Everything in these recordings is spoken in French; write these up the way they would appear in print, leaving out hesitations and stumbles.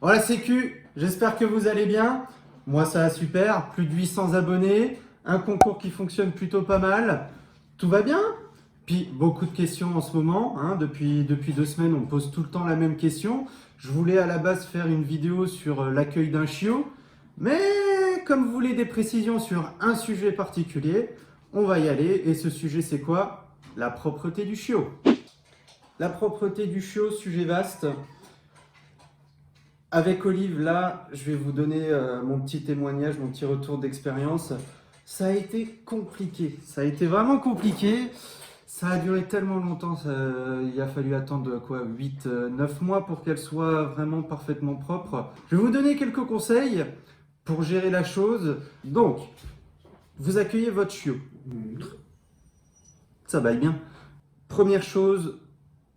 Voilà, Sécu, j'espère que vous allez bien. Moi, ça va super. Plus de 800 abonnés. Un concours qui fonctionne plutôt pas mal. Tout va bien? Puis, beaucoup de questions en ce moment. Depuis 2 semaines, on pose tout le temps la même question. Je voulais à la base faire une vidéo sur l'accueil d'un chiot. Mais comme vous voulez des précisions sur un sujet particulier, on va y aller. Et ce sujet, c'est quoi? La propreté du chiot. La propreté du chiot, sujet vaste. Avec Olive, là, je vais vous donner mon petit témoignage, mon petit retour d'expérience. Ça a été compliqué, ça a été vraiment compliqué. Ça a duré tellement longtemps, il a fallu attendre quoi, 8, 9 mois pour qu'elle soit vraiment parfaitement propre. Je vais vous donner quelques conseils pour gérer la chose. Donc, vous accueillez votre chiot. Ça baille bien. Première chose,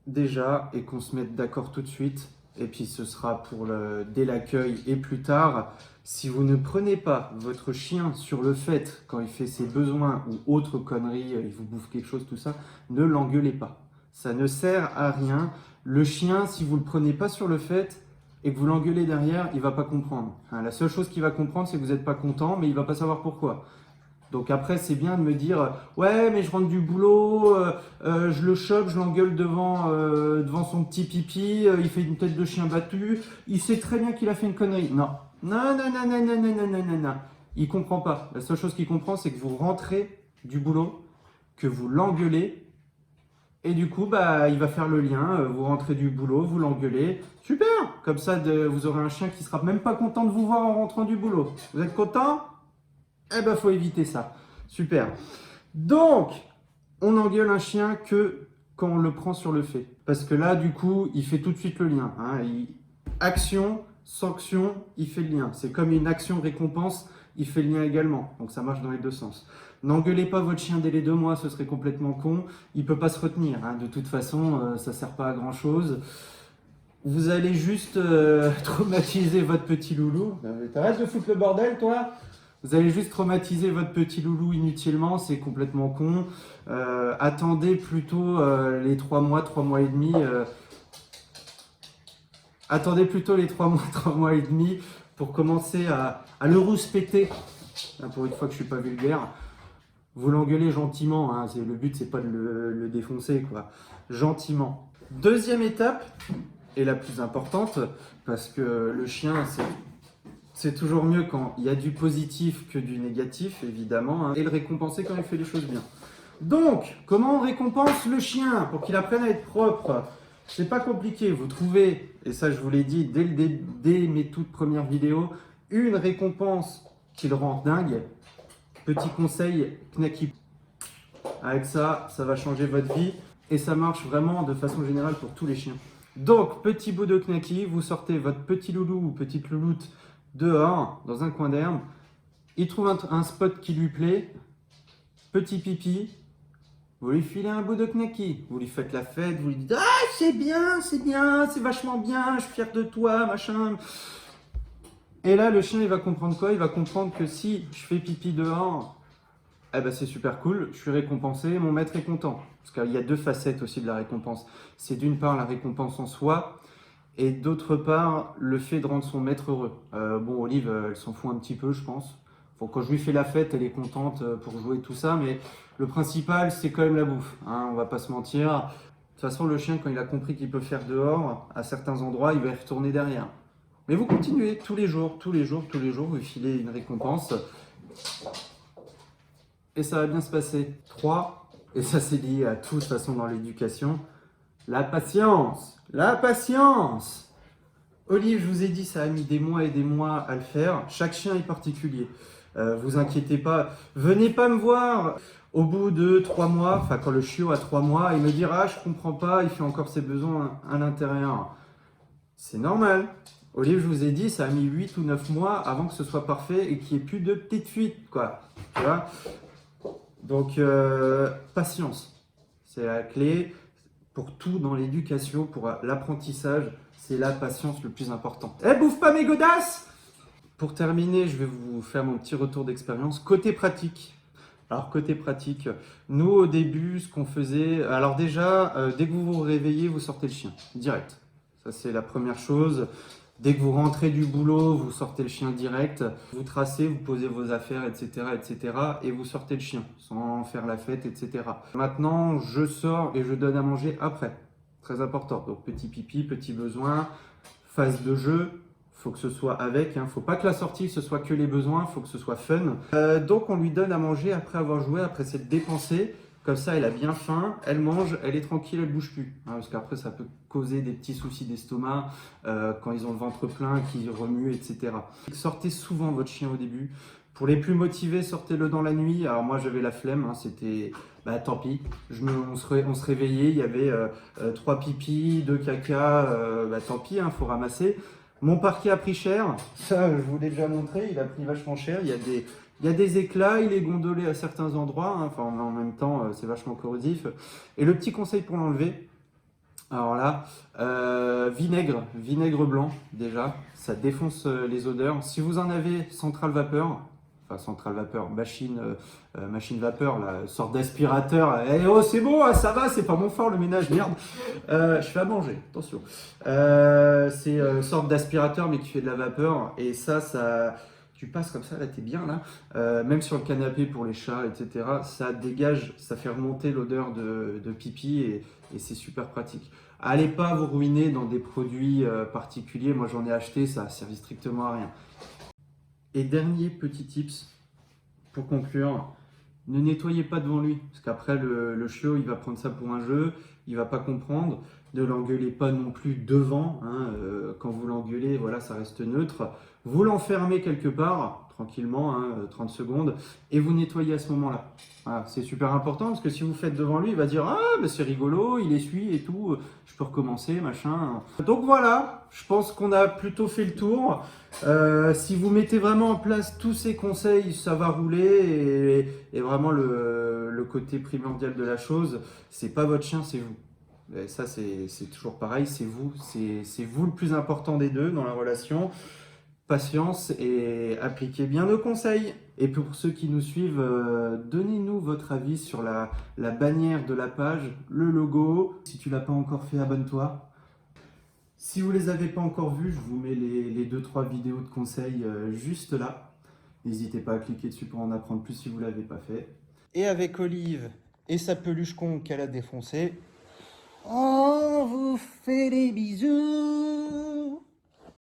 déjà, et qu'on se mette d'accord tout de suite, et puis ce sera pour dès l'accueil et plus tard, si vous ne prenez pas votre chien sur le fait, quand il fait ses besoins ou autre conneries, il vous bouffe quelque chose, tout ça, ne l'engueulez pas. Ça ne sert à rien. Le chien, si vous ne le prenez pas sur le fait et que vous l'engueulez derrière, il ne va pas comprendre. La seule chose qu'il va comprendre, c'est que vous n'êtes pas content, mais il ne va pas savoir pourquoi. Donc après, c'est bien de me dire « Ouais, mais je rentre du boulot, je le chope, je l'engueule devant son petit pipi, il fait une tête de chien battu, il sait très bien qu'il a fait une connerie. » Non. Non, non, non, non, non, non, non, non, non, non. Il ne comprend pas. La seule chose qu'il comprend, c'est que vous rentrez du boulot, que vous l'engueulez, et du coup, il va faire le lien. Vous rentrez du boulot, vous l'engueulez. Super. Comme ça, vous aurez un chien qui ne sera même pas content de vous voir en rentrant du boulot. Vous êtes content? Eh ben, faut éviter ça. Super. Donc, on n'engueule un chien que quand on le prend sur le fait. Parce que là, du coup, il fait tout de suite le lien. Action, sanction, il fait le lien. C'est comme une action-récompense, il fait le lien également. Donc, ça marche dans les deux sens. N'engueulez pas votre chien dès les 2 mois, ce serait complètement con. Il ne peut pas se retenir. De toute façon, ça ne sert pas à grand-chose. Vous allez juste traumatiser votre petit loulou. T'arrêtes de foutre le bordel, toi? Vous allez juste traumatiser votre petit loulou inutilement, c'est complètement con. Attendez plutôt les 3 mois, 3 mois et demi. Attendez plutôt les 3 mois, 3 mois et demi pour commencer à le rouspéter. Pour une fois que je ne suis pas vulgaire. Vous l'engueulez gentiment. Le but, c'est pas de le défoncer, quoi. Gentiment. Deuxième étape, et la plus importante, parce que le chien, c'est toujours mieux quand il y a du positif que du négatif, évidemment, et le récompenser quand il fait les choses bien. Donc, comment on récompense le chien pour qu'il apprenne à être propre? C'est pas compliqué, vous trouvez, et ça je vous l'ai dit dès mes toutes premières vidéos, une récompense qui le rend dingue. Petit conseil, Knacky. Avec ça, ça va changer votre vie, et ça marche vraiment de façon générale pour tous les chiens. Donc, petit bout de Knacky, vous sortez votre petit loulou ou petite louloute dehors, dans un coin d'herbe, il trouve un spot qui lui plaît, petit pipi, vous lui filez un bout de Knacky, vous lui faites la fête, vous lui dites « Ah, c'est bien, c'est vachement bien, je suis fier de toi, machin ». Et là, le chien, il va comprendre quoi? Il va comprendre que si je fais pipi dehors, eh ben, c'est super cool, je suis récompensé, mon maître est content. Parce qu'il y a 2 facettes aussi de la récompense. C'est d'une part la récompense en soi, et d'autre part, le fait de rendre son maître heureux. Bon, Olive, elle s'en fout un petit peu, je pense. Bon, quand je lui fais la fête, elle est contente pour jouer tout ça, mais le principal, c'est quand même la bouffe. On va pas se mentir. De toute façon, le chien, quand il a compris qu'il peut faire dehors, à certains endroits, il va y retourner derrière. Mais vous continuez tous les jours, vous lui filez une récompense. Et ça va bien se passer. 3, et ça c'est lié à tout de toute façon dans l'éducation, la patience. La patience. Olive, je vous ai dit, ça a mis des mois et des mois à le faire. Chaque chien est particulier. Vous inquiétez pas. Venez pas me voir au bout de 3 mois, enfin quand le chiot a 3 mois, et me dire « Ah, je comprends pas, il fait encore ses besoins à l'intérieur. » C'est normal. Olive, je vous ai dit, ça a mis 8 ou 9 mois avant que ce soit parfait et qu'il n'y ait plus de petites fuites, quoi. Tu vois? Donc, patience. C'est la clé. Pour tout dans l'éducation, pour l'apprentissage, c'est la patience le plus important. Eh, bouffe pas mes godasses! Pour terminer, je vais vous faire mon petit retour d'expérience. Côté pratique. Alors, côté pratique, nous, au début, ce qu'on faisait... Alors déjà, dès que vous vous réveillez, vous sortez le chien, direct. Ça, c'est la première chose. Dès que vous rentrez du boulot, vous sortez le chien direct, vous tracez, vous posez vos affaires, etc., etc., et vous sortez le chien, sans faire la fête, etc. Maintenant, je sors et je donne à manger après. Très important. Donc, petit pipi, petit besoin, phase de jeu. Faut que ce soit avec, hein. Faut pas que la sortie ce soit que les besoins, faut que ce soit fun. Donc on lui donne à manger après avoir joué, après s'être dépensé. Comme ça, elle a bien faim, elle mange, elle est tranquille, elle bouge plus. Hein, parce qu'après, ça peut causer des petits soucis d'estomac quand ils ont le ventre plein, qu'ils remuent, etc. Sortez souvent votre chien au début. Pour les plus motivés, sortez-le dans la nuit. Alors moi, j'avais la flemme, hein, c'était... Bah tant pis, on se réveillait, il y avait 3 pipis, 2 caca, bah tant pis, hein, faut ramasser. Mon parquet a pris cher, ça je vous l'ai déjà montré, il a pris vachement cher, il y a des éclats, il est gondolé à certains endroits, hein, enfin en même temps c'est vachement corrosif. Et le petit conseil pour l'enlever, alors là, vinaigre blanc déjà, ça défonce les odeurs. Si vous en avez centrale vapeur, enfin centrale vapeur, machine vapeur, là, sorte d'aspirateur, eh oh c'est bon, hein, ça va, c'est pas mon fort le ménage, merde. Je fais à manger, attention. C'est sorte d'aspirateur mais qui fait de la vapeur, et ça, tu passes comme ça, là t'es bien là, même sur le canapé pour les chats, etc. Ça dégage, ça fait remonter l'odeur de pipi et c'est super pratique. Allez pas vous ruiner dans des produits particuliers, moi j'en ai acheté, ça a servi strictement à rien. Et dernier petit tips pour conclure, ne nettoyez pas devant lui, parce qu'après le chiot il va prendre ça pour un jeu, il va pas comprendre. Ne l'engueulez pas non plus devant, hein, quand vous l'engueulez, voilà, ça reste neutre. Vous l'enfermez quelque part, tranquillement, hein, 30 secondes, et vous nettoyez à ce moment-là. Voilà, c'est super important, parce que si vous faites devant lui, il va dire « Ah, bah c'est rigolo, il essuie et tout, je peux recommencer, machin. » Donc voilà, je pense qu'on a plutôt fait le tour. Si vous mettez vraiment en place tous ces conseils, ça va rouler, et vraiment le côté primordial de la chose, c'est pas votre chien, c'est vous. Et ça, c'est toujours pareil, c'est vous le plus important des deux dans la relation. Patience et appliquez bien nos conseils. Et pour ceux qui nous suivent, donnez-nous votre avis sur la bannière de la page, le logo. Si tu l'as pas encore fait, abonne-toi. Si vous les avez pas encore vus, je vous mets les 2-3 vidéos de conseils juste là. N'hésitez pas à cliquer dessus pour en apprendre plus si vous l'avez pas fait. Et avec Olive et sa peluche con qu'elle a défoncée, on vous fait des bisous.